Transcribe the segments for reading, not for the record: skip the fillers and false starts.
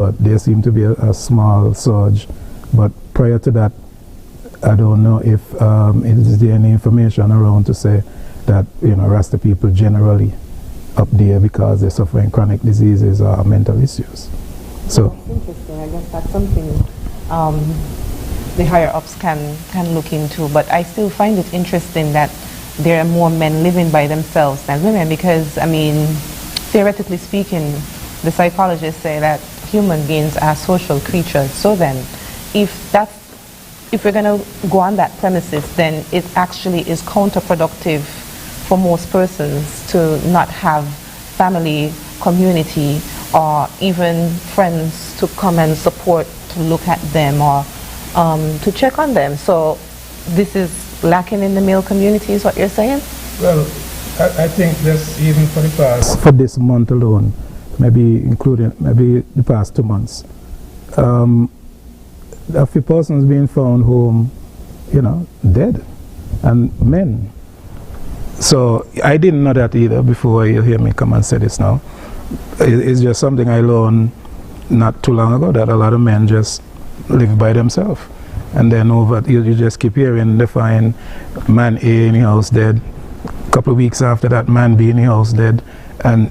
But there seemed to be a small surge. But prior to that, I don't know if is there any information around to say that Rasta people generally up there because they're suffering chronic diseases or mental issues. So that's interesting. I guess that's something the higher ups can look into. But I still find it interesting that there are more men living by themselves than women, because I mean, theoretically speaking, the psychologists say that human beings are social creatures. So then, if we're going to go on that premises, then it actually is counterproductive for most persons to not have family, community, or even friends to come and support, to look at them, or to check on them. So this is lacking in the male community, is what you're saying? Well, I think just even for this month alone, maybe including maybe the past 2 months, a few persons being found home, dead, and men. So I didn't know that either before you hear me come and say this now. It's just something I learned not too long ago, that a lot of men just live by themselves. And then you just keep hearing they find man A in the house dead. A couple of weeks after that, man B in the house dead, and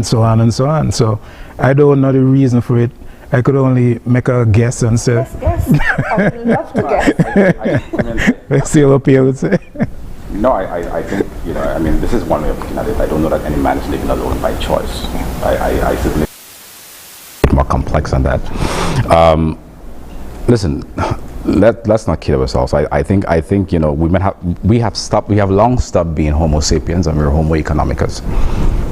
so on and so on. So I don't know the reason for it. I could only make a guess and say. Yes. I would love to guess. Let's see what Pierre would say. No, I think, I mean, this is one way of looking at it. I don't know that any man is living alone by choice. I certainly more complex than that. Listen, let's not kid ourselves. I think women we have long stopped being Homo sapiens, and we're Homo economicus.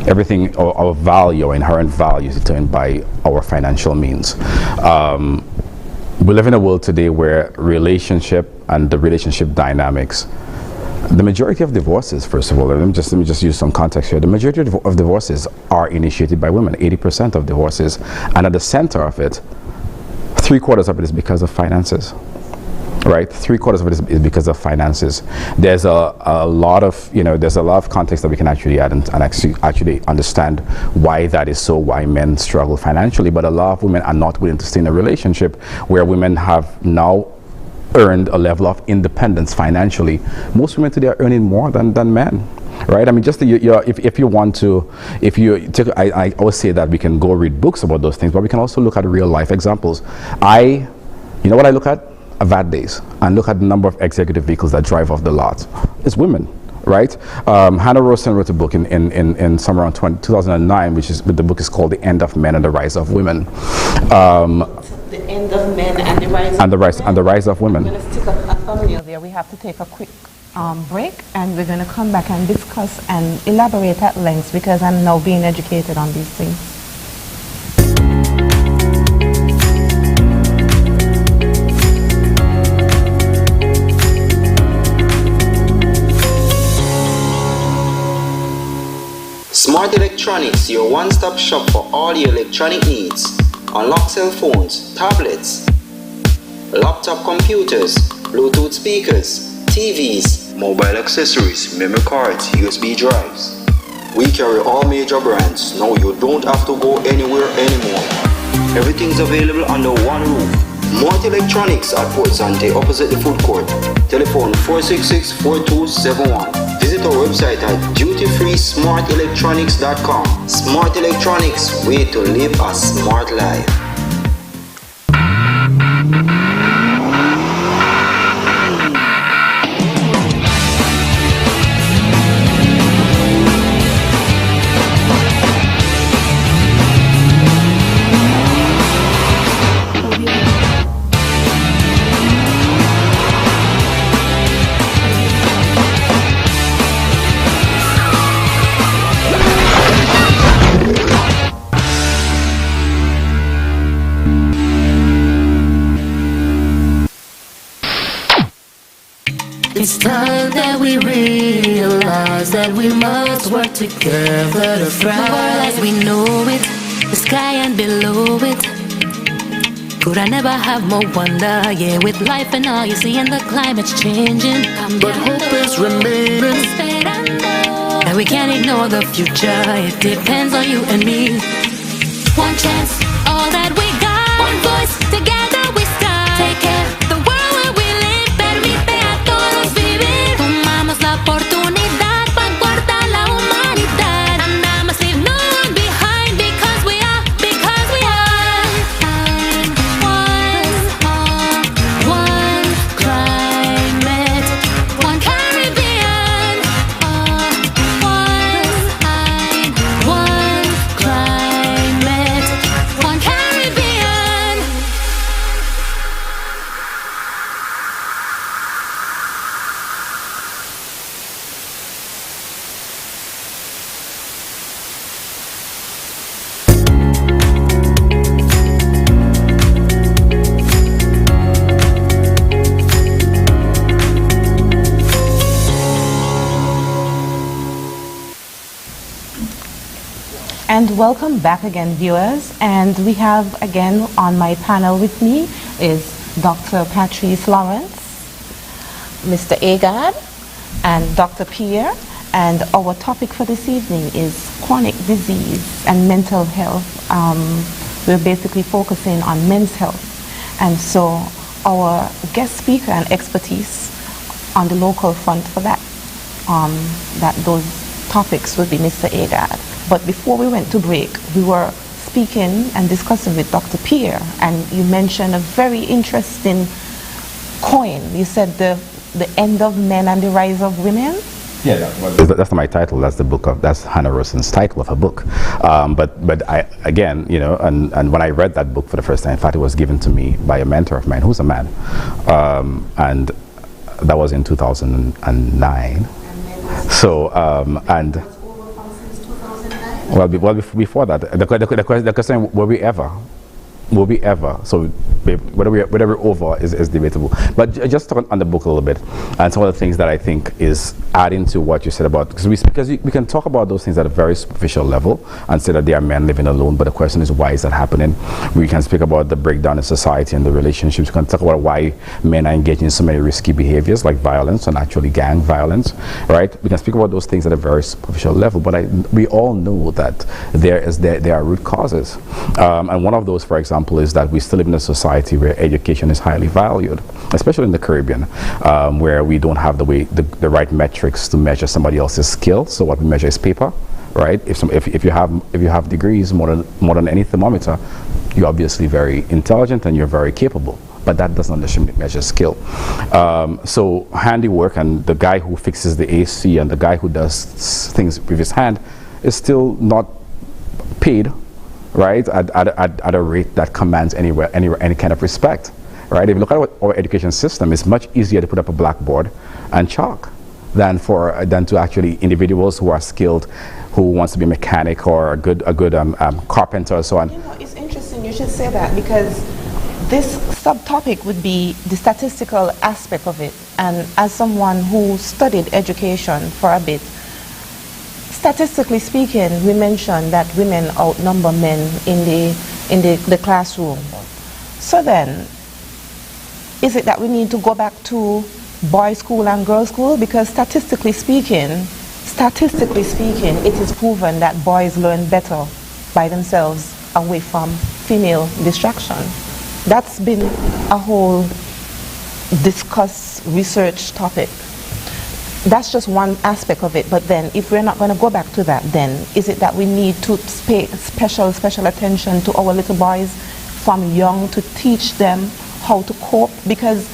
Everything, our value, our inherent value, is determined by our financial means. We live in a world today where relationship and the relationship dynamics, the majority of divorces, first of all, let me just use some context here. The majority of divorces are initiated by women, 80% of divorces, and at the center of it, 3/4 of it is because of finances. Right, 3/4 of it is because of finances. There's a lot of context that we can actually add and actually understand why that is so, why men struggle financially. But a lot of women are not willing to stay in a relationship where women have now earned a level of independence financially. Most women today are earning more than men. Right? I mean, just if you want to, I always say that we can go read books about those things, but we can also look at real life examples. You know what I look at? VAT days, and look at the number of executive vehicles that drive off the lot. It's women, right? Hannah Rosen wrote a book in somewhere around 2009, the book is called The End of Men and the Rise of Women. The End of Men and the Rise of Women. And the Rise of Women. We're going to stick a thumbnail there. We have to take a quick break, and we're going to come back and discuss and elaborate at length, because I'm now being educated on these things. Smart Electronics, your one-stop shop for all your electronic needs. Unlock cell phones, tablets, laptop computers, Bluetooth speakers, TVs, mobile accessories, memory cards, USB drives. We carry all major brands. Now you don't have to go anywhere anymore. Everything's available under one roof. Smart Electronics at Port Sante, opposite the food court. Telephone 466-4271. Visit our website at dutyfreesmartelectronics.com. Smart Electronics, way to live a smart life. It's time that we realize that we must work together to thrive. The world as we know it, the sky and below it. Could I never have more wonder? Yeah, with life and all you see, and the climate's changing. But hope is remaining. And we can't ignore the future. It depends on you and me. One chance, all that we got. And welcome back again, viewers. And we have again on my panel with me is Dr. Patrice Lawrence, Mr. Agard, and Dr. Pierre. And our topic for this evening is chronic disease and mental health. We're basically focusing on men's health. And so our guest speaker and expertise on the local front for that, those topics would be Mr. Agard. But before we went to break, we were speaking and discussing with Dr. Pierre, and you mentioned a very interesting coin. You said the end of men and the rise of women. Yeah, that's not my title. That's the book of, that's Hannah Rosen's title of her book. But I, again, you know, and when I read that book for the first time, in fact, it was given to me by a mentor of mine, who's a man, and that was in 2009. So, and well, before that, the question, were we ever? So whether we're over is debatable. But just talk on the book a little bit, and some of the things that I think is adding to what you said about, because we can talk about those things at a very superficial level and say that they are men living alone, but the question is, why is that happening? We can speak about the breakdown in society and the relationships. We can talk about why men are engaging in so many risky behaviors like violence and actually gang violence, right? We can speak about those things at a very superficial level, but we all know that there are root causes, and one of those, for example, is that we still live in a society where education is highly valued, especially in the Caribbean, where we don't have the right metrics to measure somebody else's skill. So what we measure is paper, right? If you have degrees more than any thermometer, you're obviously very intelligent and you're very capable. But that doesn't necessarily measure skill. So handiwork, and the guy who fixes the AC and the guy who does things with his hand is still not paid, right, at a rate that commands any kind of respect, right? If you look at our education system, it's much easier to put up a blackboard and chalk than to actually individuals who are skilled, who wants to be a mechanic or a good carpenter or so on. You know, it's interesting you should say that, because this subtopic would be the statistical aspect of it. And as someone who studied education for a bit, statistically speaking, we mentioned that women outnumber men in the classroom. So then, is it that we need to go back to boys' school and girls' school? Because statistically speaking, it is proven that boys learn better by themselves away from female distraction. That's been a whole discussed research topic. That's just one aspect of it. But then if we're not going to go back to that, then is it that we need to pay special attention to our little boys from young to teach them how to cope? Because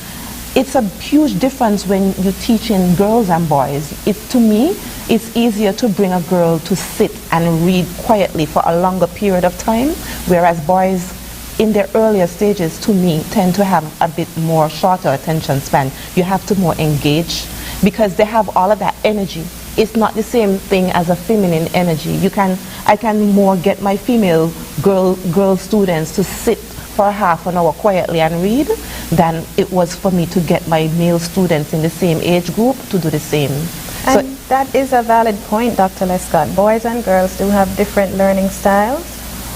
it's a huge difference when you're teaching girls and boys. To me, it's easier to bring a girl to sit and read quietly for a longer period of time, whereas boys in their earlier stages, to me, tend to have a bit more shorter attention span. You have to more engage, because they have all of that energy. It's not the same thing as a feminine energy. I can more get my female girl students to sit for half an hour quietly and read than it was for me to get my male students in the same age group to do the same. And so that is a valid point, Dr. Lescott. Boys and girls do have different learning styles,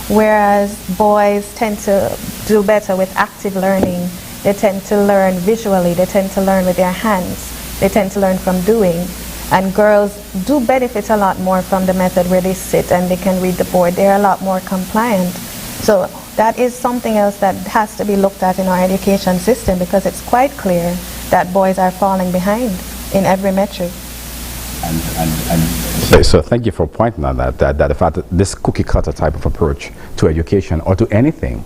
whereas boys tend to do better with active learning. They tend to learn visually. They tend to learn with their hands. They tend to learn from doing. And girls do benefit a lot more from the method where they sit and they can read the board. They're a lot more compliant. So that is something else that has to be looked at in our education system, because it's quite clear that boys are falling behind in every metric. So thank you for pointing on that the fact that this cookie cutter type of approach to education or to anything,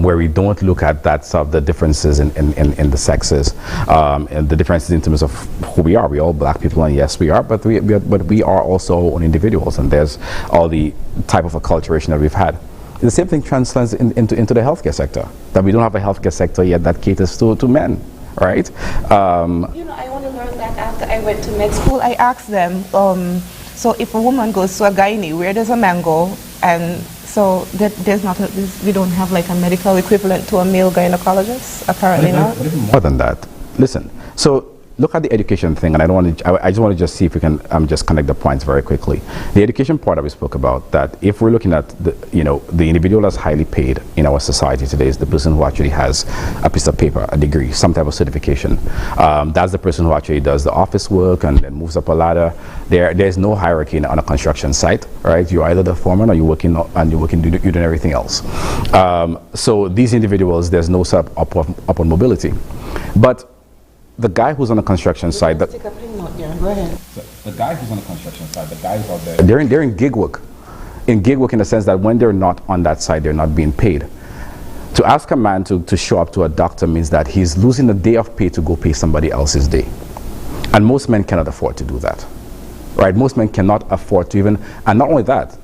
where we don't look at that sort of the differences in the sexes, and the differences in terms of who we are. We're all black people, and yes, we are, but we are also our own individuals, and there's all the type of acculturation that we've had. The same thing translates into the healthcare sector, that we don't have a healthcare sector yet that caters to men, right? You know, I want to learn that after I went to med school. I asked them, so if a woman goes to a gynae, where does a man go? And so we don't have like a medical equivalent to a male gynecologist, apparently not. More than that. Listen, so look at the education thing, and I just want to just see if we can just connect the points very quickly. The education part that we spoke about, that if we're looking at the individual that's highly paid in our society today is the person who actually has a piece of paper, a degree, some type of certification. That's the person who actually does the office work and then moves up a ladder. There's no hierarchy on a construction site, right? You're either the foreman or you're doing everything else. So these individuals, there's no sort of upward mobility. But the guy who's on the construction site, the guy who's on the construction site, the guys out there, they're in gig work. In gig work in the sense that when they're not on that side, they're not being paid. To ask a man to show up to a doctor means that he's losing a day of pay to go pay somebody else's day. And most men cannot afford to do that, right? Most men cannot afford to even, and not only that,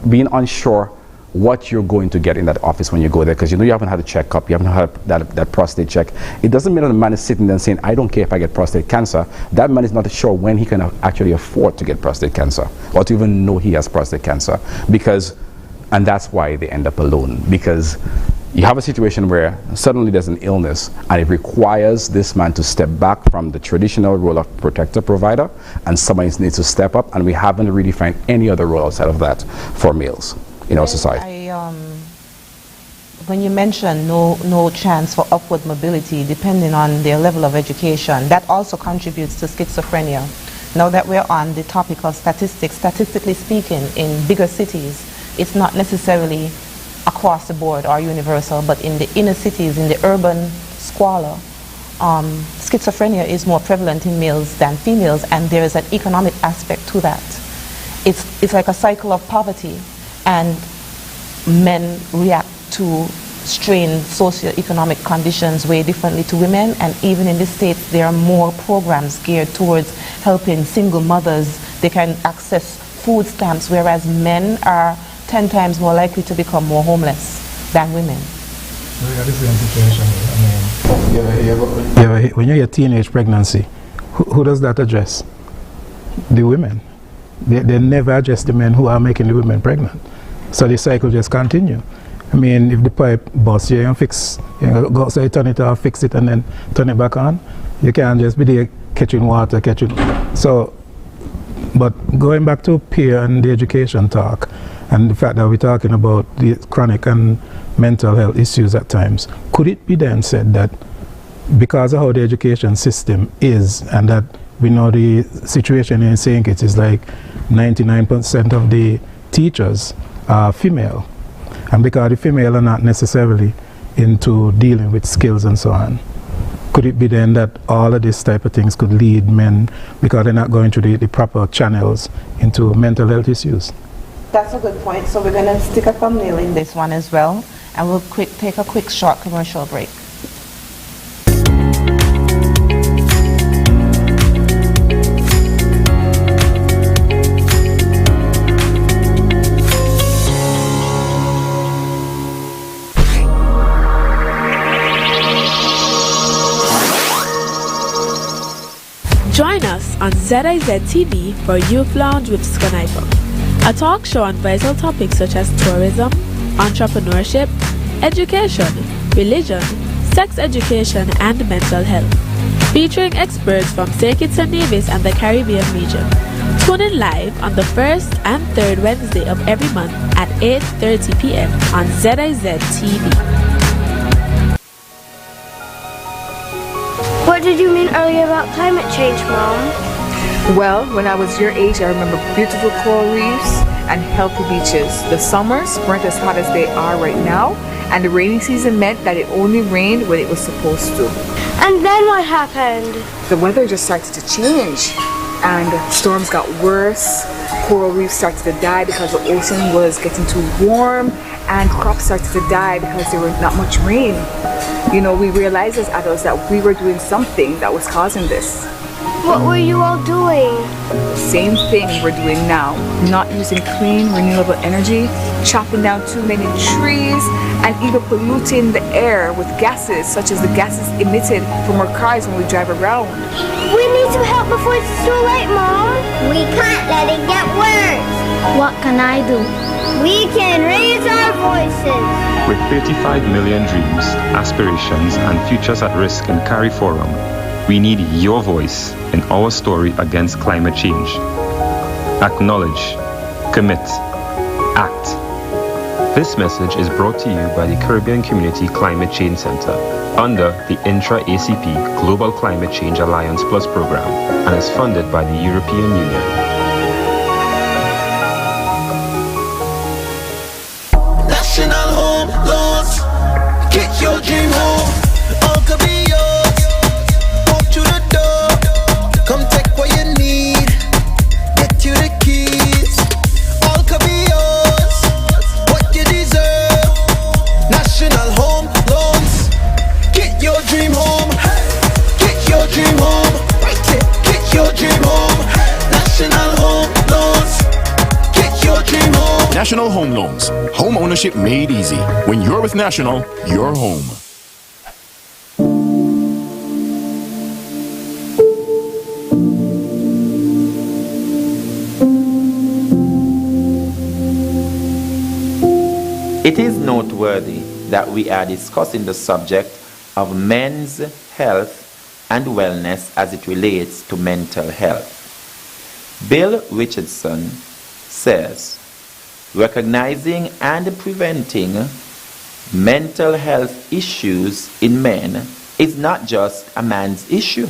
being unsure what you're going to get in that office when you go there, because you haven't had a checkup, you haven't had that prostate check. It doesn't mean that the man is sitting there and saying, I don't care if I get prostate cancer. That man is not sure when he can actually afford to get prostate cancer or to even know he has prostate cancer, and that's why they end up alone, because you have a situation where suddenly there's an illness and it requires this man to step back from the traditional role of protector provider, and somebody needs to step up, and we haven't really found any other role outside of that for males in our society. When you mention no chance for upward mobility depending on their level of education, that also contributes to schizophrenia. Now that we're on the topic of statistics, statistically speaking, in bigger cities, it's not necessarily across the board or universal, but in the inner cities, in the urban squalor, schizophrenia is more prevalent in males than females, and there is an economic aspect to that. It's like a cycle of poverty, and men react to strained socioeconomic conditions way differently to women, and even in the States there are more programs geared towards helping single mothers. They can access food stamps, whereas men are 10 times more likely to become more homeless than women. When you get teenage pregnancy, who does that address? The women. They never address the men who are making the women pregnant. So the cycle just continues. I mean, if the pipe busts, you go, so you turn it off, fix it, and then turn it back on. You can't just be there catching water, So, but going back to peer and the education talk, and the fact that we're talking about the chronic and mental health issues at times, could it be then said that because of how the education system is, and that we know the situation in St. Kitts is like 99% of the teachers are female, and because the female are not necessarily into dealing with skills and so on, could it be then that all of these type of things could lead men, because they're not going through the proper channels, into mental health issues? That's a good point. So we're going to stick a thumbnail in this one as well, and we'll take a quick short commercial break. Join us on ZIZ TV for Youth Lounge with Skanifer, a talk show on vital topics such as tourism, entrepreneurship, education, religion, sex education, and mental health, featuring experts from St. Kitts and Nevis and the Caribbean region. Tune in live on the first and third Wednesday of every month at 8:30 p.m. on ZIZ TV. What did you mean earlier about climate change, Mom? Well, when I was your age, I remember beautiful coral reefs and healthy beaches. The summers weren't as hot as they are right now, and the rainy season meant that it only rained when it was supposed to. And then what happened? The weather just started to change, and storms got worse. Coral reefs started to die because the ocean was getting too warm, and crops started to die because there was not much rain. You know, we realized as adults that we were doing something that was causing this. What were you all doing? Same thing we're doing now. Not using clean, renewable energy, chopping down too many trees, and even polluting the air with gases, such as the gases emitted from our cars when we drive around. We need to help before it's too late, Mom. We can't let it get worse. What can I do? We can raise our voices. With 35 million dreams, aspirations, and futures at risk in CARI Forum, We need your voice in our story against climate change. Acknowledge, commit, act. This message is brought to you by the Caribbean Community Climate Change Center under the Intra-ACP Global Climate Change Alliance Plus program and is funded by the European Union. National home loans, get your dream home. All could be yours. Walk through the door, come take what you need. Get you the keys. All could be yours. What you deserve. National home loans, get your dream home. Get your dream home. Right there, get your dream home. National home loans, get your dream home. National Home Loans. Home ownership made easy. When you're with National, you're home. It is noteworthy that we are discussing the subject of men's health and wellness as it relates to mental health. Bill Richardson says, recognizing and preventing mental health issues in men is not just a man's issue.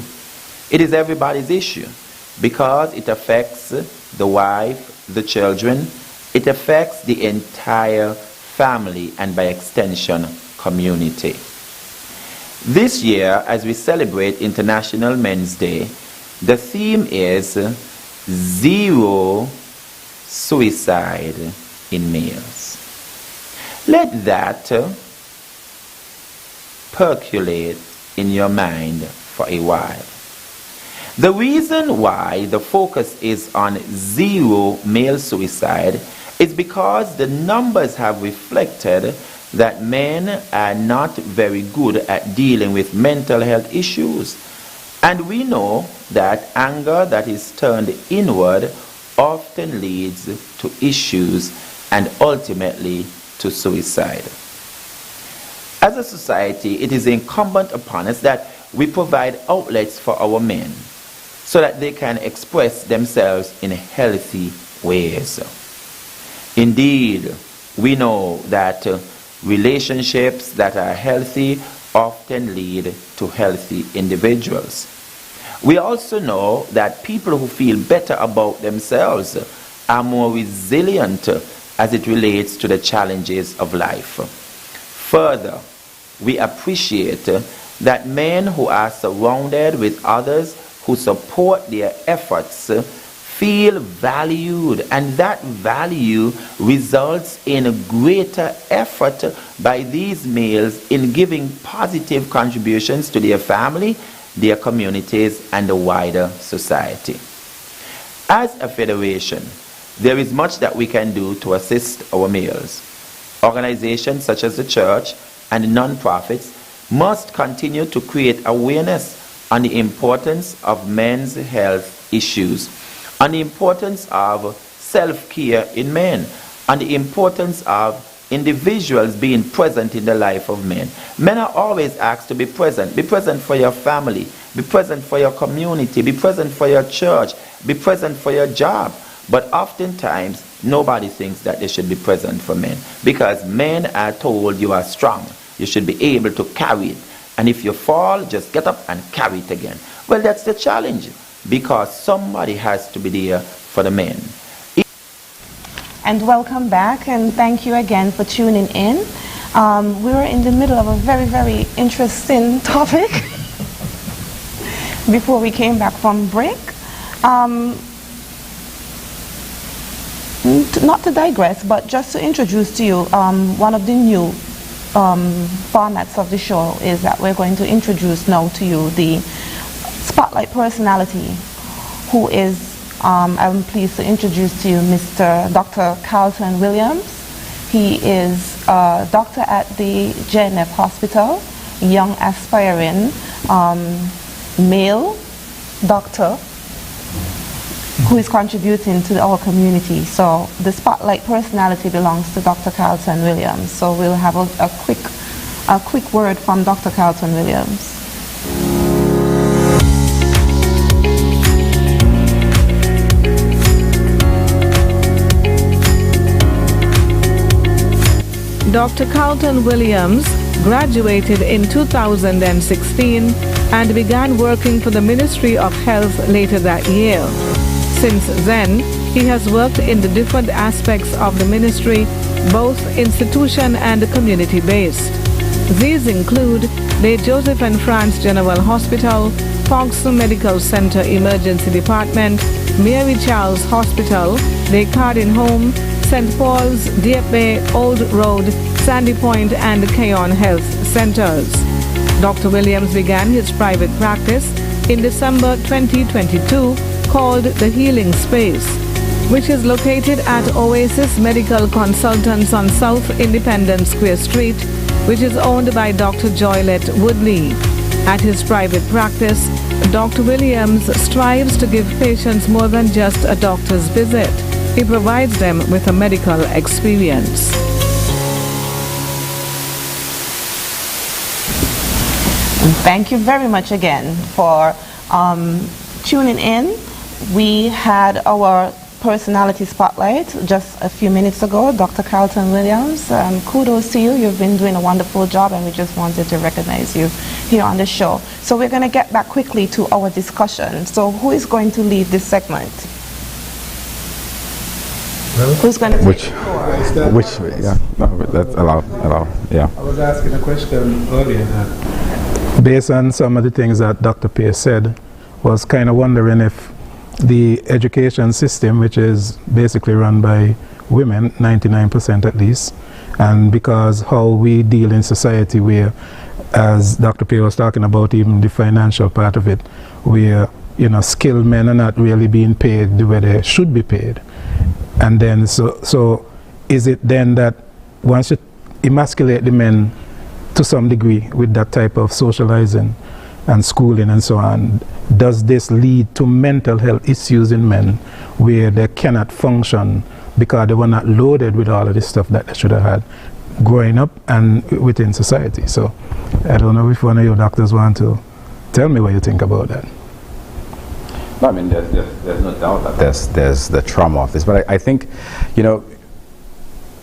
It is everybody's issue because it affects the wife, the children, it affects the entire family and by extension community. This year, as we celebrate International Men's Day, the theme is zero suicide in males. Let that percolate in your mind for a while. The reason why the focus is on zero male suicide is because the numbers have reflected that men are not very good at dealing with mental health issues. And we know that anger that is turned inward often leads to issues and ultimately to suicide. As a society, it is incumbent upon us that we provide outlets for our men so that they can express themselves in healthy ways. Indeed, we know that relationships that are healthy often lead to healthy individuals. We also know that people who feel better about themselves are more resilient as it relates to the challenges of life. Further, we appreciate that men who are surrounded with others who support their efforts feel valued, and that value results in a greater effort by these males in giving positive contributions to their family, their communities, and the wider society. As a federation, there is much that we can do to assist our males. Organizations such as the church and non-profits must continue to create awareness on the importance of men's health issues, on the importance of self-care in men, on the importance of individuals being present in the life of men. Men are always asked to be present. Be present for your family. Be present for your community. Be present for your church. Be present for your job. But oftentimes, nobody thinks that they should be present for men because men are told you are strong. You should be able to carry it. And if you fall, just get up and carry it again. Well, that's the challenge because somebody has to be there for the men. And welcome back, and thank you again for tuning in. We were in the middle of a very, very interesting topic before we came back from break. Not to digress, but just to introduce to you one of the new formats of the show is that we're going to introduce now to you the Spotlight Personality, who is, I'm pleased to introduce to you Mr. Dr. Carlton Williams. He is a doctor at the JNF Hospital, young aspiring male doctor who is contributing to our community. So the Spotlight Personality belongs to Dr. Carlton Williams. So we'll have a quick word from Dr. Carlton Williams. Dr. Carlton Williams graduated in 2016 and began working for the Ministry of Health later that year. Since then, he has worked in the different aspects of the ministry, both institution and community-based. These include the Joseph and France General Hospital, Foxton Medical Center Emergency Department, Mary Charles Hospital, the Cardin Home, St. Paul's, Deep Bay, Old Road, Sandy Point, and Keon Health Centers. Dr. Williams began his private practice in December 2022 called The Healing Space, which is located at Oasis Medical Consultants on South Independence Square Street, which is owned by Dr. Joylette Woodley. At his private practice, Dr. Williams strives to give patients more than just a doctor's visit. He provides them with a medical experience. Thank you very much again for tuning in. We had our personality spotlight just a few minutes ago, Dr. Carlton Williams. Kudos to you. You've been doing a wonderful job, and we just wanted to recognize you here on the show. So we're going to get back quickly to our discussion. So who is going to lead this segment? Who's going to which yeah, no, that's allow, yeah. I was asking a question earlier that, based on some of the things that Dr. Pierce said, was kind of wondering if the education system, which is basically run by women, 99% at least, and because how we deal in society where, as Dr. Pierce was talking about, even the financial part of it, where, you know, skilled men are not really being paid the way they should be paid. And then, so is it then that once you emasculate the men to some degree with that type of socializing and schooling and so on, does this lead to mental health issues in men where they cannot function because they were not loaded with all of this stuff that they should have had growing up and within society? So I don't know if one of your doctors want to tell me what you think about that. No, I mean, there's no doubt that there's the trauma of this, but I think, you know,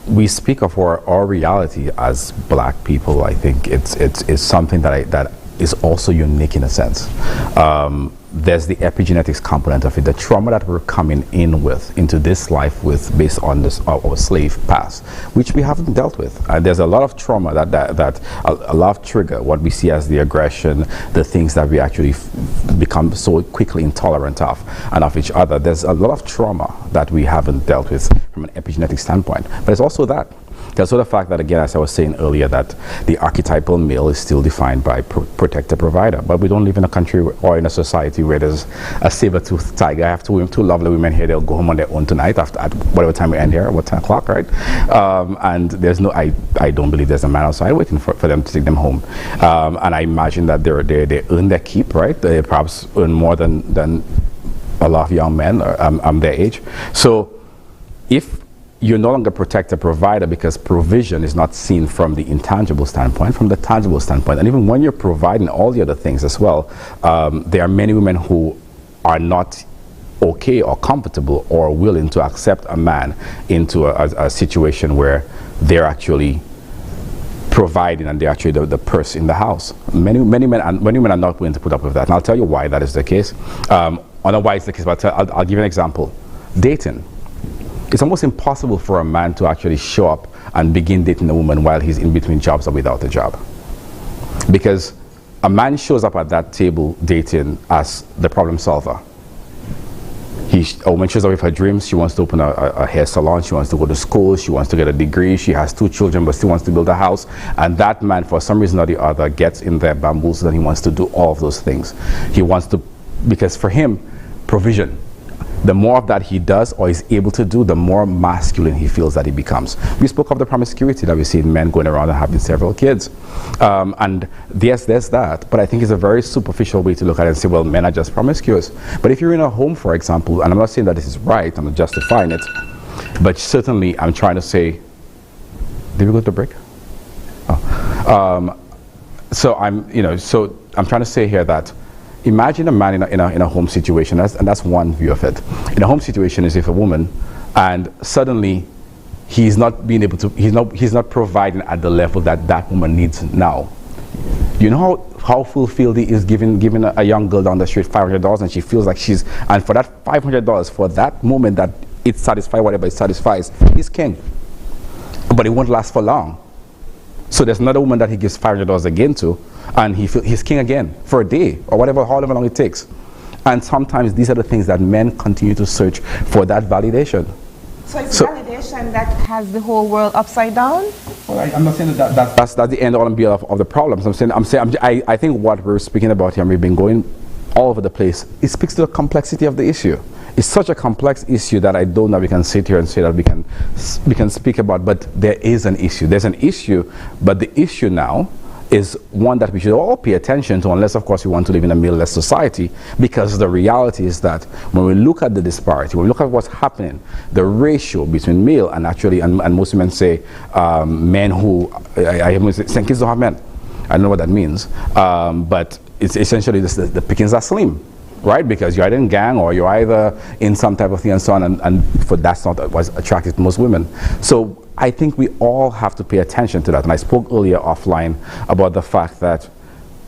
we speak of our reality as black people. I think it's something that is also unique in a sense. There's the epigenetics component of it, the trauma that we're coming in with into this life with, based on this our slave past, which we haven't dealt with. There's a lot of trauma that a lot of trigger what we see as the aggression, the things that we actually become so quickly intolerant of and of each other. There's a lot of trauma that we haven't dealt with from an epigenetic standpoint. But it's also that. There's also the fact that, again, as I was saying earlier, that the archetypal male is still defined by protector, provider. But we don't live in a country or in a society where there's a saber-toothed tiger. I have two lovely women here. They'll go home on their own tonight after at whatever time we end here, about 10 o'clock, right? And there's no, I don't believe there's a man outside waiting for them to take them home. And I imagine that they earn their keep, right? They perhaps earn more than a lot of young men their age. So if you're no longer protector, provider, because provision is not seen from the intangible standpoint, from the tangible standpoint. And even when you're providing all the other things as well, there are many women who are not okay or comfortable or willing to accept a man into a situation where they're actually providing and they're actually the purse in the house. Many women are not willing to put up with that. And I'll tell you why that is the case. Otherwise, the case, but I'll give you an example. Dating. It's almost impossible for a man to actually show up and begin dating a woman while he's in between jobs or without a job. Because a man shows up at that table dating as the problem solver. A woman shows up with her dreams. She wants to open a hair salon. She wants to go to school. She wants to get a degree. She has 2 children but still wants to build a house. And that man, for some reason or the other, gets in there bamboozled and he wants to do all of those things. He wants to, because for him, provision. The more of that he does or is able to do, the more masculine he feels that he becomes. We spoke of the promiscuity that we see in men going around and having several kids. And yes, there's that. But I think it's a very superficial way to look at it and say, well, men are just promiscuous. But if you're in a home, for example, and I'm not saying that this is right, I'm not justifying it, but certainly I'm trying to say, did we go to break? Oh. So I'm trying to say here that imagine a man in a home situation, and that's one view of it. In a home situation is if a woman, and suddenly he's not being able to, he's not providing at the level that that woman needs now. You know how fulfilled he is giving a young girl down the street $500, and she feels like and for that $500, for that moment that it satisfies whatever it satisfies, he's king. But it won't last for long. So there's another woman that he gives $500 again to, and he's king again for a day or however long it takes. And sometimes these are the things that men continue to search for, that validation. So it's validation that has the whole world upside down? Well, I'm not saying that's the end all and be all of the problems. I think what we're speaking about here, and we've been going all over the place, it speaks to the complexity of the issue. It's such a complex issue that I don't know we can sit here and say that we can speak about, but there is an issue. There's an issue, but the issue now is one that we should all pay attention to, unless of course we want to live in a male-less society, because the reality is that when we look at the disparity, when we look at what's happening, the ratio between male and most women say men who, I hear saying kids don't have men. I don't know what that means, but it's essentially the pickings are slim, right? Because you're either in gang or you're either in some type of thing and so on, and for that's not what's attractive to most women. So I think we all have to pay attention to that. And I spoke earlier offline about the fact that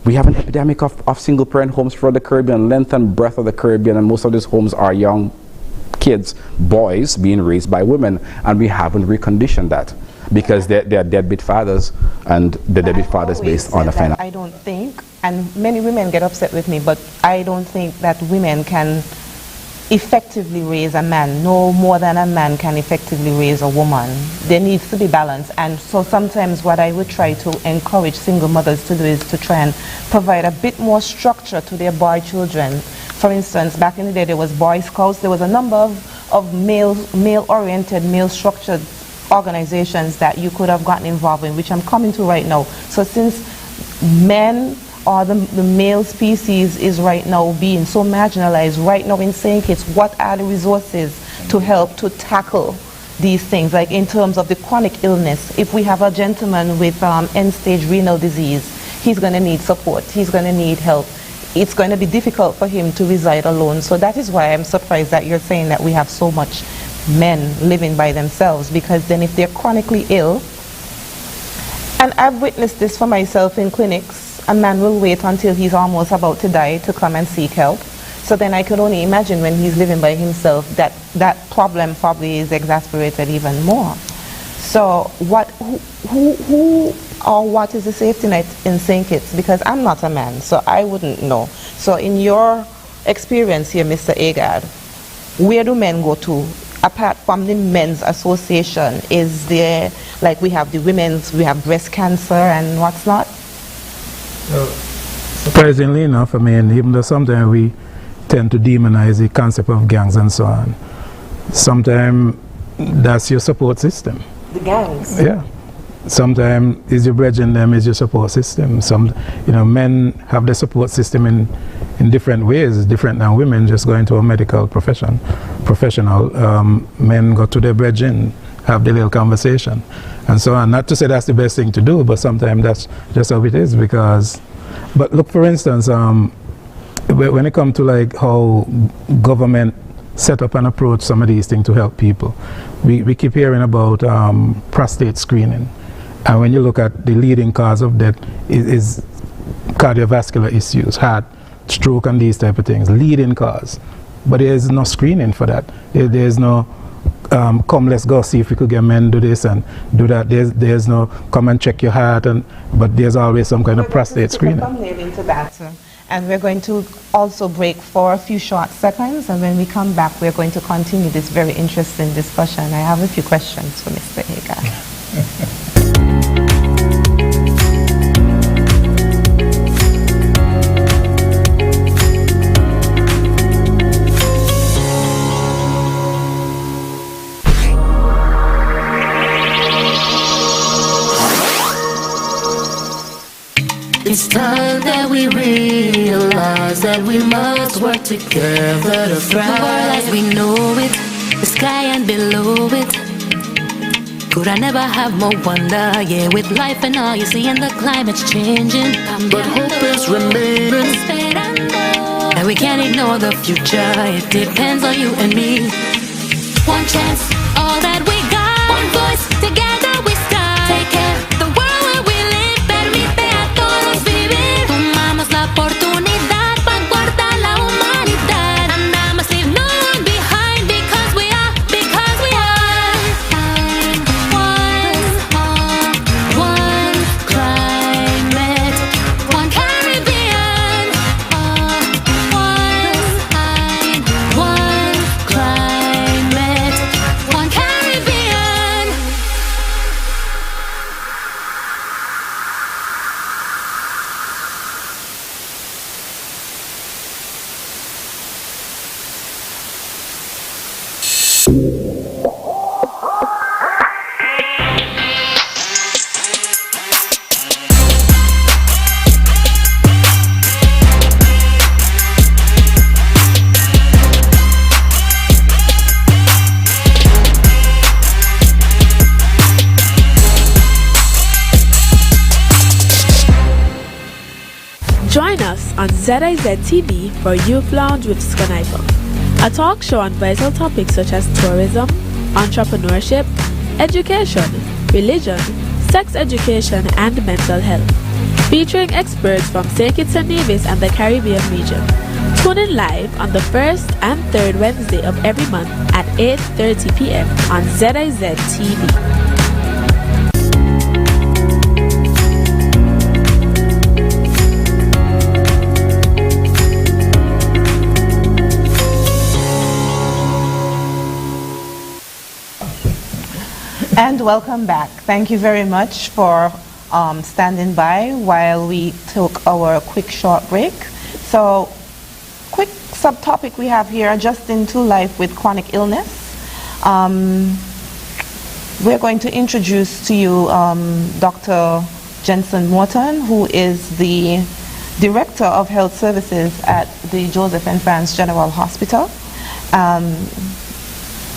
we have an epidemic of single parent homes for the Caribbean, length and breadth of the Caribbean, and most of these homes are young kids, boys being raised by women, and we haven't reconditioned that because they're deadbeat fathers, and the deadbeat fathers based on a finance. I don't think, and many women get upset with me, but I don't think that women can effectively raise a man no more than a man can effectively raise a woman. There needs to be balance, and so sometimes what I would try to encourage single mothers to do is to try and provide a bit more structure to their boy children. For instance, back in the day there was Boy Scouts, there was a number of male-oriented, male-structured organizations that you could have gotten involved in, which I'm coming to right now. So since men or the male species is right now being so marginalized, right now in St. Kitts, what are the resources to help to tackle these things? Like in terms of the chronic illness, if we have a gentleman with end-stage renal disease, he's going to need support, he's going to need help. It's going to be difficult for him to reside alone. So that is why I'm surprised that you're saying that we have so much men living by themselves, because then if they're chronically ill, and I've witnessed this for myself in clinics, a man will wait until he's almost about to die to come and seek help. So then I could only imagine when he's living by himself that problem probably is exasperated even more. So who or what is the safety net in St. Kitts? Because I'm not a man, so I wouldn't know. So in your experience here, Mr. Agard, where do men go to? Apart from the men's association, is there, like we have the women's, we have breast cancer and what's not? Surprisingly enough, I mean, even though sometimes we tend to demonize the concept of gangs and so on, sometimes that's your support system. The gangs? Yeah. Sometimes is your brethren them is your support system. Some, men have their support system in different ways, different than women just going to a medical professional. Men go to their brethren, have their little conversation, and so on. Not to say that's the best thing to do, but sometimes that's just how it is. But look, for instance, when it comes to like how government set up and approach some of these things to help people, we keep hearing about prostate screening. And when you look at the leading cause of death is cardiovascular issues, heart, stroke, and these type of things, leading cause. But there is no screening for that. There is no come, let's go see if we could get men do this and do that. There's no come and check your heart, but there's always some kind of prostate screening. Into that, and we're going to also break for a few short seconds, and when we come back we're going to continue this very interesting discussion. I have a few questions for Mr. Hagar. It's time that we realize that we must work together to thrive. The world as we know it, the sky and below it. Could I never have more wonder? Yeah, with life and all you see and the climate's changing, but hope is remaining. And we can't ignore the future. It depends on you and me. One chance, all that we got. One voice. Together we stand. Take care. The world where we live permite a todos vivir. Tomamos la oportunidad para guardar la humanidad. And I must leave no one behind because we are one climate, one Caribbean. One climate, one Caribbean. Join us on ZIZ TV for Youth Lounge with Skanaipa, a talk show on vital topics such as tourism, entrepreneurship, education, religion, sex education, and mental health, featuring experts from St. Kitts and Nevis and the Caribbean region. Tune in live on the first and third Wednesday of every month at 8:30 p.m. on ZIZ TV. And welcome back. Thank you very much for standing by while we took our quick short break. So, quick subtopic we have here, adjusting to life with chronic illness. We're going to introduce to you Dr. Jensen Morton, who is the Director of Health Services at the Joseph and Franz General Hospital.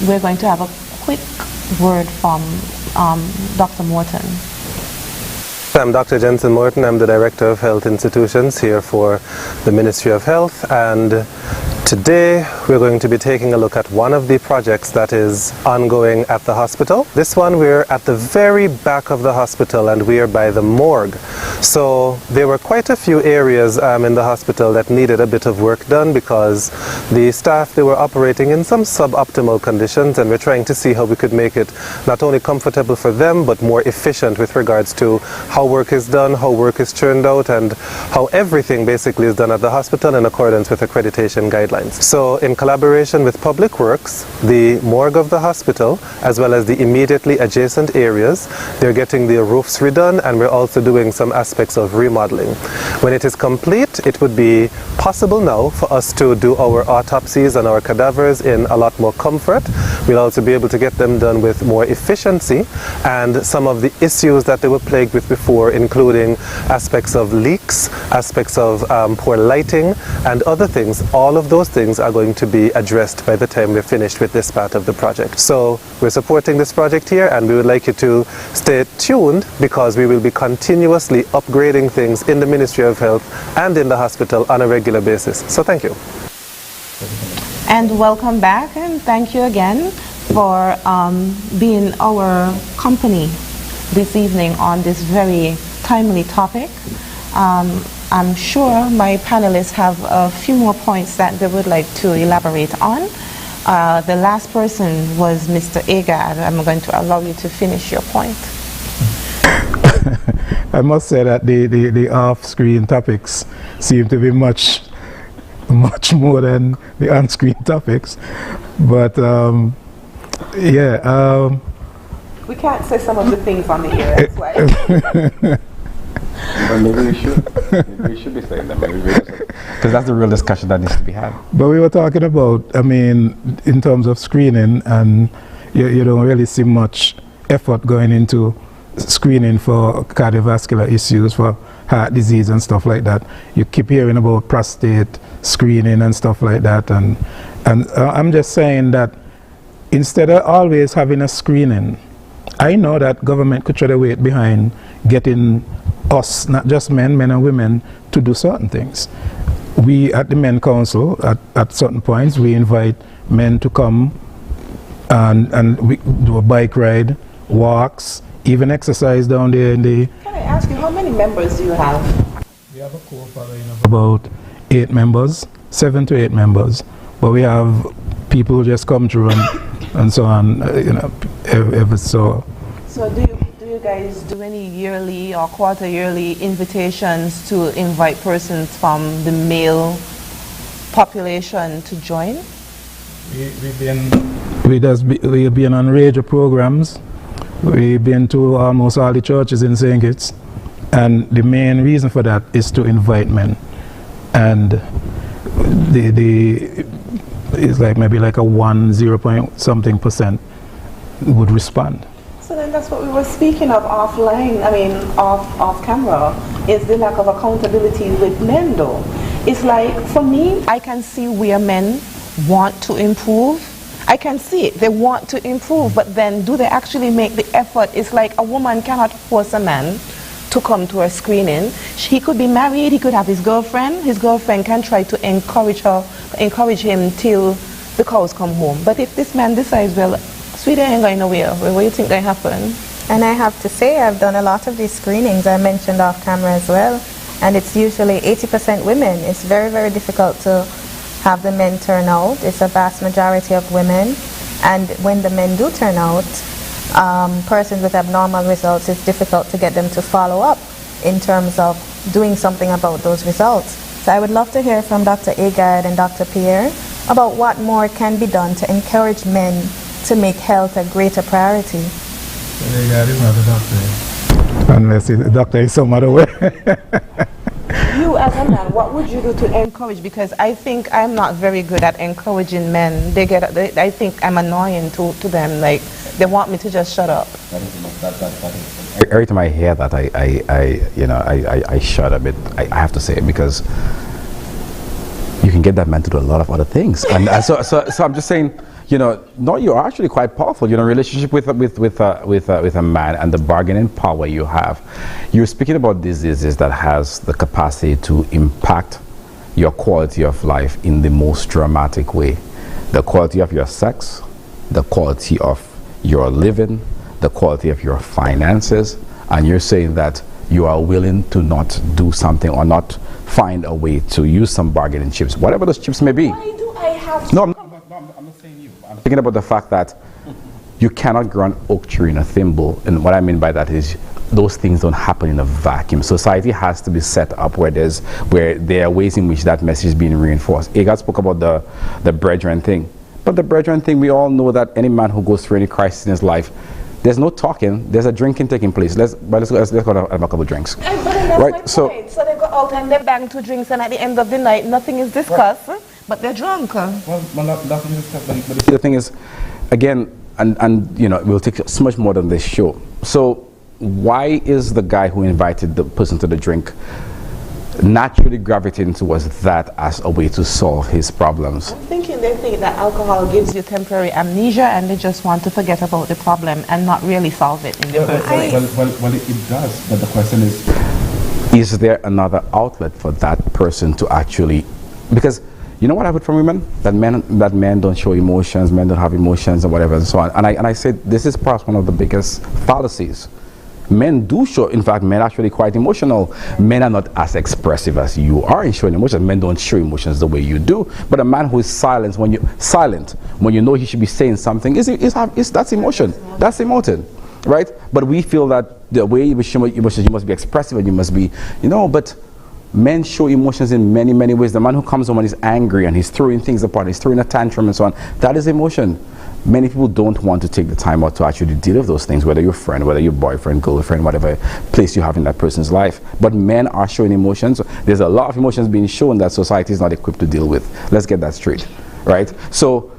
We're going to have a quick word from Dr. Morton. I'm Dr. Jensen Morton. I'm the Director of Health Institutions here for the Ministry of Health, and today we're going to be taking a look at one of the projects that is ongoing at the hospital. This one, we're at the very back of the hospital and we are by the morgue. So there were quite a few areas in the hospital that needed a bit of work done because the staff, they were operating in some suboptimal conditions, and we're trying to see how we could make it not only comfortable for them but more efficient with regards to how work is done, how work is churned out, and how everything basically is done at the hospital in accordance with accreditation guidelines. So in collaboration with Public Works, the morgue of the hospital, as well as the immediately adjacent areas, they're getting their roofs redone, and we're also doing some aspects of remodeling. When it is complete, it would be possible now for us to do our autopsies on our cadavers in a lot more comfort. We'll also be able to get them done with more efficiency, and some of the issues that they were plagued with before, including aspects of leaks, aspects of poor lighting, and other things, all of those things are going to be addressed by the time we're finished with this part of the project. So we're supporting this project here, and we would like you to stay tuned because we will be continuously upgrading things in the Ministry of Health and in the hospital on a regular basis. So thank you. And welcome back, and thank you again for being our company this evening on this very timely topic. I'm sure my panelists have a few more points that they would like to elaborate on. The last person was Mr. Agad. I'm going to allow you to finish your point. I must say that the off-screen topics seem to be much more than the on-screen topics. But we can't say some of the things on the air, that's why. Well, maybe we should. Maybe we should be saying that. Because that's the real discussion that needs to be had. But we were talking about, I mean, in terms of screening, and you don't really see much effort going into screening for cardiovascular issues, for heart disease and stuff like that. You keep hearing about prostate screening and stuff like that, and I'm just saying that instead of always having a screening, I know that government could try to wait behind getting us, not just men and women, to do certain things. We at the Men Council, at certain points, we invite men to come and we do a bike ride walks, even exercise down there in the... Can I ask you, how many members do you have? We have a core following of about 8 members, 7 to 8 members. But we have people who just come through and so on, you know, every so. So do you guys do any yearly or quarter yearly invitations to invite persons from the male population to join? We've been on radio programs. We've been to almost all the churches in St. Kitts, and the main reason for that is to invite men. And it's like maybe like a 0.something% would respond. So then that's what we were speaking of offline, I mean off camera, is the lack of accountability with men though. It's like, for me, I can see where men want to improve. I can see it, they want to improve, but then do they actually make the effort? It's like a woman cannot force a man to come to a screening. He could be married, he could have his girlfriend can try to encourage him till the cows come home. But if this man decides, well, sweetie, ain't going nowhere, what do you think going to happen? And I have to say, I've done a lot of these screenings, I mentioned off camera as well, and it's usually 80% women. It's very, very difficult to have the men turn out. It's a vast majority of women, and when the men do turn out, persons with abnormal results, it's difficult to get them to follow up in terms of doing something about those results. So I would love to hear from Dr. Agard and Dr. Pierre about what more can be done to encourage men to make health a greater priority. Agard is not a doctor, unless the doctor is some other way. You as a man, what would you do to encourage? Because I think I'm not very good at encouraging men. I think I'm annoying to them. Like, they want me to just shut up. Every time I hear that, I shut a bit. I have to say it, because you can get that man to do a lot of other things. And so I'm just saying, no, you're actually quite powerful. Relationship with a man and the bargaining power you have. You're speaking about diseases that has the capacity to impact your quality of life in the most dramatic way. The quality of your sex, the quality of your living, the quality of your finances, and you're saying that you are willing to not do something or not find a way to use some bargaining chips, whatever those chips may be. Why do I have to? No, I'm not saying you. I'm thinking about the fact that you cannot grow an oak tree in a thimble, and what I mean by that is those things don't happen in a vacuum. Society has to be set up where there are ways in which that message is being reinforced. Agard spoke about the brethren thing. But the brethren thing, we all know that any man who goes through any crisis in his life, there's no talking, there's a drinking taking place. Let's go have a couple of drinks. But that's right? My point. So they go out and they bang 2 drinks, and at the end of the night, nothing is discussed, but they're drunk. Well, nothing is discussed. But the thing is, again, and we'll take so much more than this show. So why is the guy who invited the person to the drink naturally gravitating towards that as a way to solve his problems? I'm thinking they think that alcohol gives you temporary amnesia, and they just want to forget about the problem and not really solve it in the first place. Well, it does, but the question is there another outlet for that person to actually, because you know what I've heard from women? That men don't show emotions, men don't have emotions, and whatever and so on. And I said this is perhaps one of the biggest fallacies. Men do show, in fact, men are actually quite emotional. Men are not as expressive as you are in showing emotions. Men don't show emotions the way you do. But a man who is silent when you know he should be saying something, that's emotion. That's emoted, right? But we feel that the way you show emotions, you must be expressive and you must be, but men show emotions in many, many ways. The man who comes home and is angry and he's throwing things apart, he's throwing a tantrum and so on, that is emotion. Many people don't want to take the time out to actually deal with those things, whether you're a friend, whether you're boyfriend, girlfriend, whatever place you have in that person's life. But men are showing emotions. There's a lot of emotions being shown that society is not equipped to deal with. Let's get that straight, right? So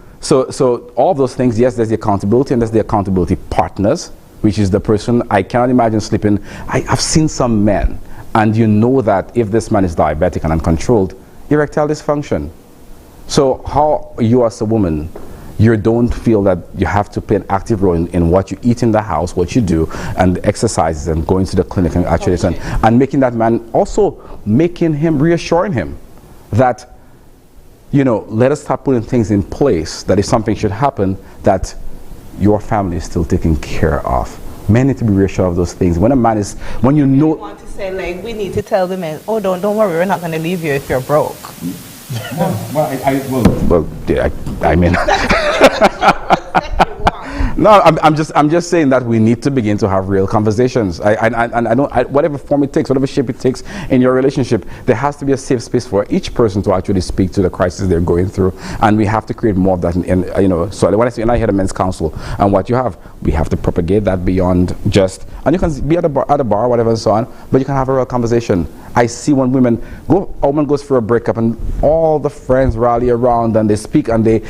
all of those things, yes, there's the accountability, and there's the accountability partners, which is the person. I cannot imagine sleeping. I've seen some men, and you know that if this man is diabetic and uncontrolled, erectile dysfunction. So how you as a woman, you don't feel that you have to play an active role in what you eat in the house, what you do, and the exercises, and going to the clinic and actually, and making that man, also reassuring him that, let us start putting things in place that if something should happen, that your family is still taken care of. Men need to be reassured of those things. When a man is, when you know... want to say, like, we need to tell the men, oh, don't worry, we're not going to leave you if you're broke. I mean... No, I'm just saying that we need to begin to have real conversations. Whatever form it takes, whatever shape it takes in your relationship, there has to be a safe space for each person to actually speak to the crisis they're going through, and we have to create more of that. So when I hear the men's council and what you have, we have to propagate that beyond just. And you can be at a bar, whatever, and so on, but you can have a real conversation. I see when a woman goes for a breakup and all the friends rally around and they speak and they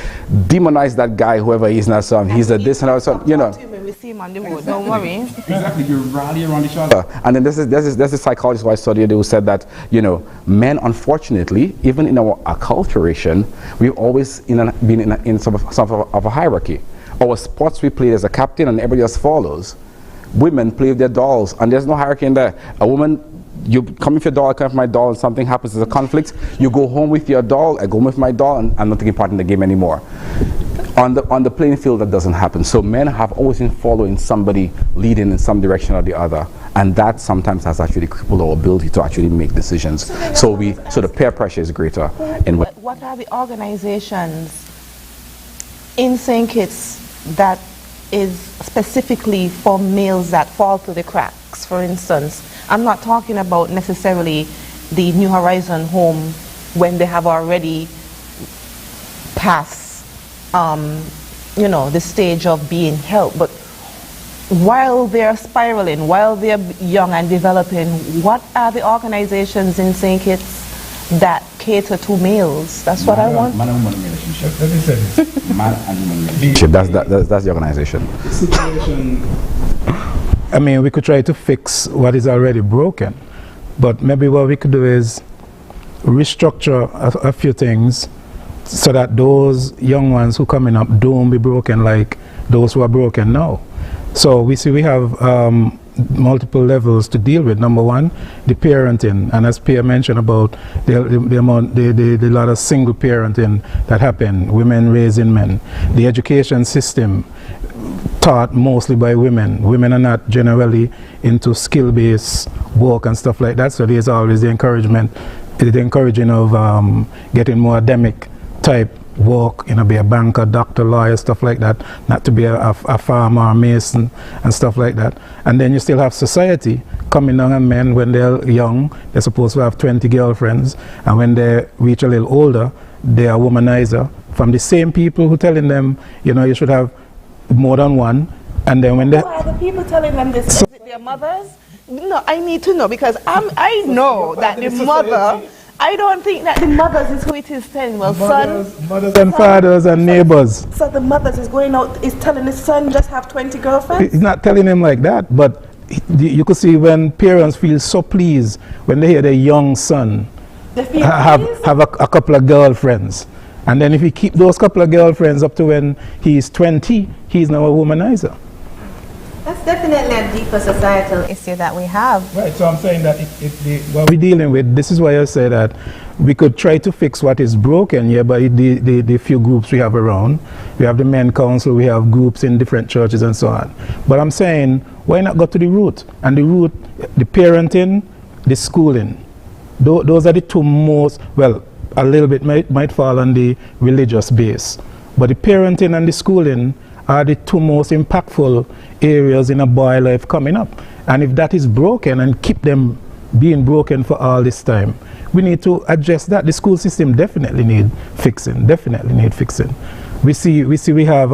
demonize that guy, whoever he is now, so he's a this and that, so, you know. We see him on the road, don't worry. Exactly, you rally around each other. And then there's a psychologist who I studied who said that, men, unfortunately, even in our acculturation, we've always been in some of a hierarchy. Our sports we play as a captain and everybody else follows. Women play with their dolls and there's no hierarchy in there. A woman, you come with your doll, I come with my doll, and something happens, there's a conflict, you go home with your doll, I go home with my doll, and I'm not taking part in the game anymore. On the playing field, that doesn't happen. So men have always been following somebody leading in some direction or the other, and that sometimes has actually crippled our ability to actually make decisions. So the peer pressure is greater. What are the organizations in St. Kitts that is specifically for males that fall through the cracks? For instance, I'm not talking about necessarily the New Horizon home when they have already passed, the stage of being helped. But while they're spiraling, while they're young and developing, what are the organizations in St. Kitts that cater to males? That's what I want. Man and woman relationship. Man and woman relationship. That's the organization. Situation. I mean, we could try to fix what is already broken, but maybe what we could do is restructure a few things so that those young ones who coming up don't be broken like those who are broken now. So we have multiple levels to deal with. Number one, the parenting, and as Pierre mentioned about the lot of single parenting that happen, women raising men. The education system taught mostly by women. Women are not generally into skill-based work and stuff like that, so there's always the encouraging of getting more academic type work, be a banker, doctor, lawyer, stuff like that, not to be a farmer, a mason and stuff like that. And then you still have society coming down on men when they're young, they're supposed to have 20 girlfriends, and when they reach a little older, they are womanizer from the same people who telling them, you should have more than one. And then when they... Who are the people telling them this? Is it their mothers? No, I need to know, because I know that the mother... I don't think that the mothers is who it is telling. Well, mothers and fathers and neighbors. So the mothers is going out, is telling the son just have 20 girlfriends? He's not telling him like that, but you could see when parents feel so pleased when they hear their young son have a couple of girlfriends. And then if he keep those couple of girlfriends up to when he's 20, he's now a womanizer. That's definitely a deeper societal issue that we have. Right, so I'm saying that what we're dealing with, this is why I say that we could try to fix what is broken here by the few groups we have around. We have the men council, we have groups in different churches and so on. But I'm saying, why not go to the root? And the root, the parenting, the schooling. Those are the two most, well, a little bit might fall on the religious base. But the parenting and the schooling are the two most impactful areas in a boy life coming up. And if that is broken and keep them being broken for all this time, we need to address that. The school system definitely need fixing, We have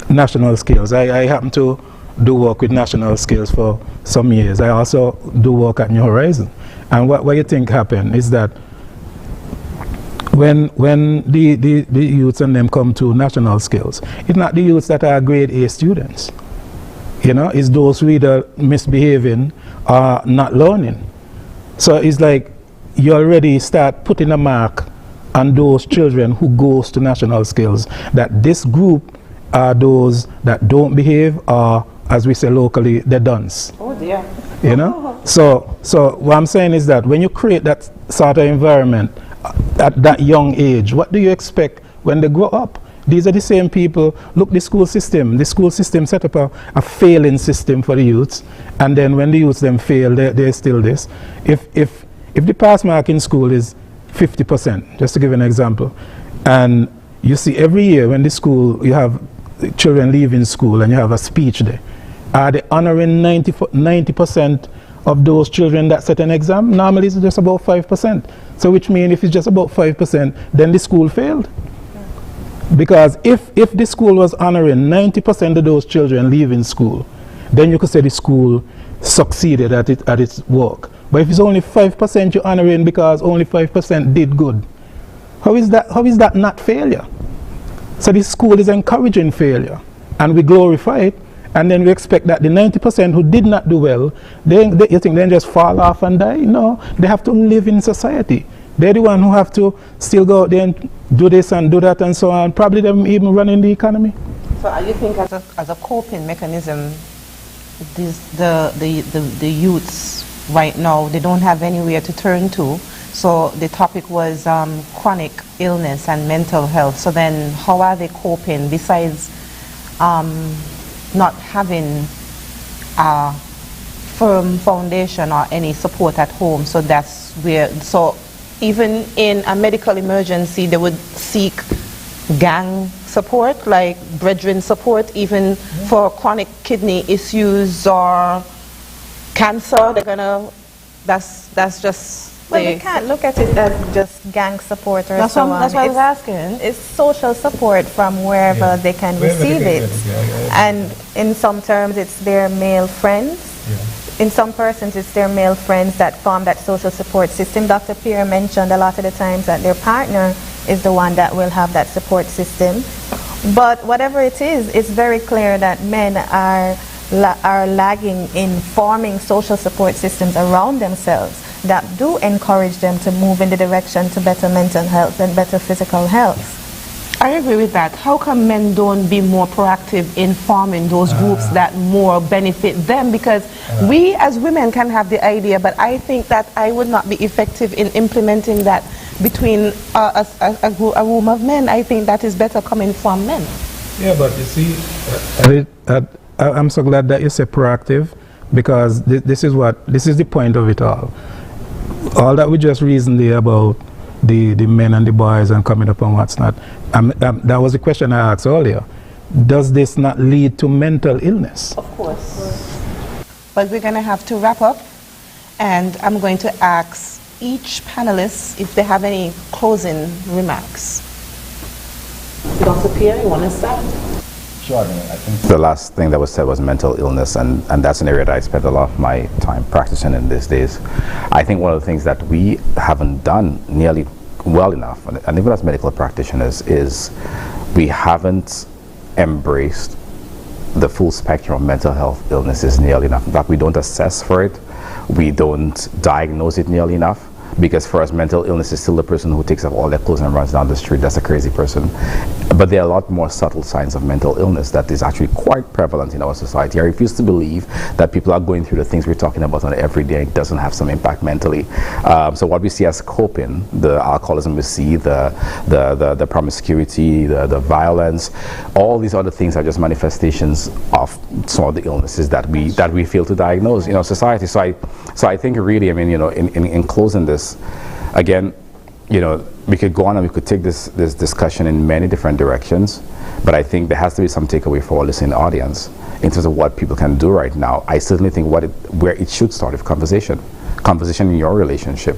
national skills. I happen to do work with national skills for some years. I also do work at New Horizon. And what you think happened is that when the youths and them come to national skills, it's not the youths that are grade A students. It's those who either misbehaving or not learning. So it's like you already start putting a mark on those children who goes to national skills, that this group are those that don't behave, or as we say locally, the dunce. Oh dear. So what I'm saying is that when you create that sort of environment at that young age, what do you expect when they grow up? These are the same people. Look, the school system set up a failing system for the youths, and then when the youths them fail, they're still this. If the pass mark in school is 50%, just to give an example, and you see every year when the school, you have children leaving school and you have a speech there, are they honoring 90% of those children that set an exam? Normally it's just about 5%. So which means if it's just about 5%, then the school failed. Because if the school was honoring 90% of those children leaving school, then you could say the school succeeded at its work. But if it's only 5% you're honoring because only 5% did good, how is that not failure? So the school is encouraging failure, and we glorify it, and then we expect that the 90% who did not do well, you think they just fall off and die? No, they have to live in society. They're the one who have to still go out there and do this and do that and so on, probably them even running the economy. So you think as a coping mechanism, the youths right now, they don't have anywhere to turn to. So the topic was chronic illness and mental health. So then how are they coping besides not having a firm foundation or any support at home? So that's where, so even in a medical emergency, they would seek gang support, like brethren support, even for chronic kidney issues or cancer. They're gonna, that's just. Well, we can't look at it as just gang support or so on. That's what I was asking. It's social support from wherever they can receive it. And in some terms, it's their male friends. In some persons, it's their male friends that form that social support system. Dr. Pierre mentioned a lot of the times that their partner is the one that will have that support system. But whatever it is, it's very clear that men are lagging in forming social support systems around themselves that do encourage them to move in the direction to better mental health and better physical health. I agree with that. How come men don't be more proactive in forming those groups that more benefit them? Because we as women can have the idea, but I think that I would not be effective in implementing that between a room of men. I think that is better coming from men. Yeah, but you see, I'm so glad that you say proactive, because this is the point of it all. All that we just reasoned there about the men and the boys and coming up on what's not, that was the question I asked earlier. Does this not lead to mental illness? Of course. But we're going to have to wrap up, and I'm going to ask each panelist if they have any closing remarks. Dr. Pierre, you want to start? Sure. I think the last thing that was said was mental illness, and that's an area that I spend a lot of my time practicing in these days. I think one of the things that we haven't done nearly well enough, and even as medical practitioners, is we haven't embraced the full spectrum of mental health illnesses nearly enough. In fact, we don't assess for it, we don't diagnose it nearly enough. Because for us, mental illness is still the person who takes off all their clothes and runs down the street. That's a crazy person. But there are a lot more subtle signs of mental illness that is actually quite prevalent in our society. I refuse to believe that people are going through the things we're talking about on every day. It doesn't have some impact mentally. So what we see as coping, the alcoholism we see, the promiscuity, the violence, all these other things are just manifestations of some of the illnesses that we fail to diagnose in our society. So I think really, I mean, you know, in closing this, again, you know, we could go on and we could take this discussion in many different directions, but I think there has to be some takeaway for our listening audience in terms of what people can do right now. I certainly think where it should start is conversation in your relationship,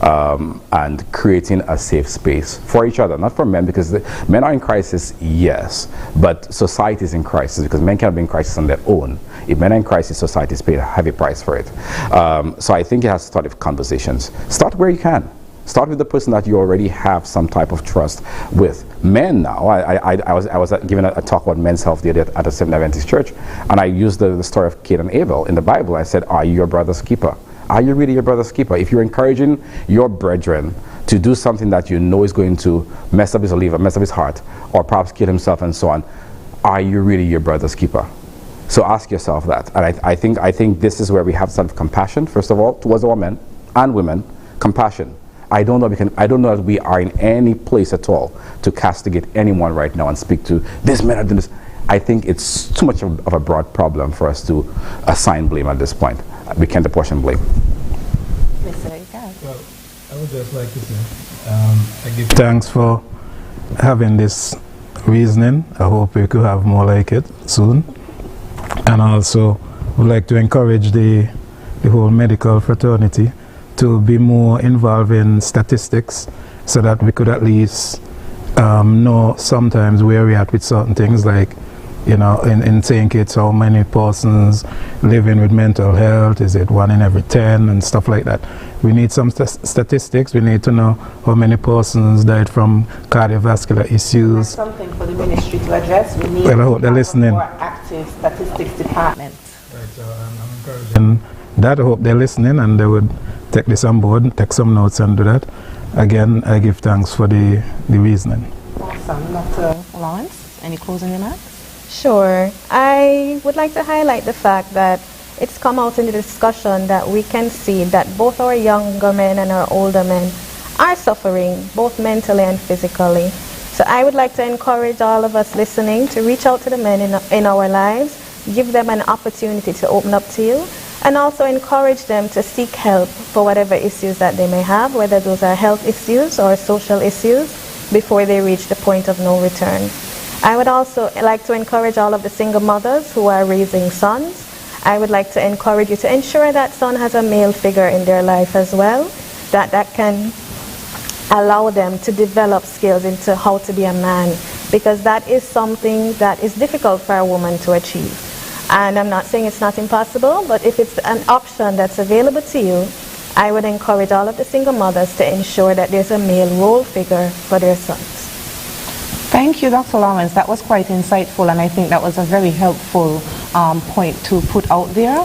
and creating a safe space for each other, not for men, because men are in crisis, yes, but society is in crisis because men cannot be in crisis on their own. If men are in crisis, society is paying a heavy price for it. So I think it has to start with conversations. Start where you can. Start with the person that you already have some type of trust with. Men now, I was giving a talk about men's health the other day at a Seventh-day Adventist church, and I used the story of Cain and Abel in the Bible. I said, are you your brother's keeper? Are you really your brother's keeper? If you're encouraging your brethren to do something that you know is going to mess up his liver, mess up his heart, or perhaps kill himself and so on, are you really your brother's keeper? So ask yourself that. And I think this is where we have some compassion, first of all, towards our men and women, compassion. I don't know that we are in any place at all to castigate anyone right now and speak to this man or this. I think it's too much of a broad problem for us to assign blame at this point. We can't apportion blame. Mr. Ika. Well, I would just like to say, I give thanks for having this reasoning. I hope we could have more like it soon. And also would like to encourage the whole medical fraternity to be more involved in statistics so that we could at least know sometimes where we are at with certain things, like, you know, in St. Kitts, how many persons living with mental health, is it 1 in every 10 and stuff like that. We need some statistics. We need to know how many persons died from cardiovascular issues. That's something for the ministry to address. We need well, I hope they're listening. More active statistics department. Right, so I'm encouraging that. I hope they're listening and they would take this on board, take some notes and do that. Again, I give thanks for the reasoning. Awesome. Dr. Lawrence, any closing remarks? Sure. I would like to highlight the fact that it's come out in the discussion that we can see that both our younger men and our older men are suffering, both mentally and physically. So I would like to encourage all of us listening to reach out to the men in our lives, give them an opportunity to open up to you, and also encourage them to seek help for whatever issues that they may have, whether those are health issues or social issues, before they reach the point of no return. I would also like to encourage all of the single mothers who are raising sons. I would like to encourage you to ensure that son has a male figure in their life as well, that can allow them to develop skills into how to be a man, because that is something that is difficult for a woman to achieve. And I'm not saying it's not impossible, but if it's an option that's available to you, I would encourage all of the single mothers to ensure that there's a male role figure for their sons. Thank you, Dr. Lawrence. That was quite insightful, and I think that was a very helpful point to put out there.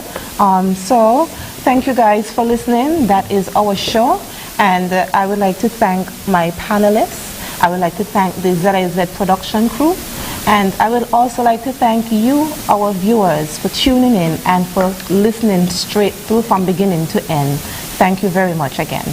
So thank you guys for listening. That is our show, and I would like to thank my panelists. I would like to thank the ZIZ production crew, and I would also like to thank you, our viewers, for tuning in and for listening straight through from beginning to end. Thank you very much again.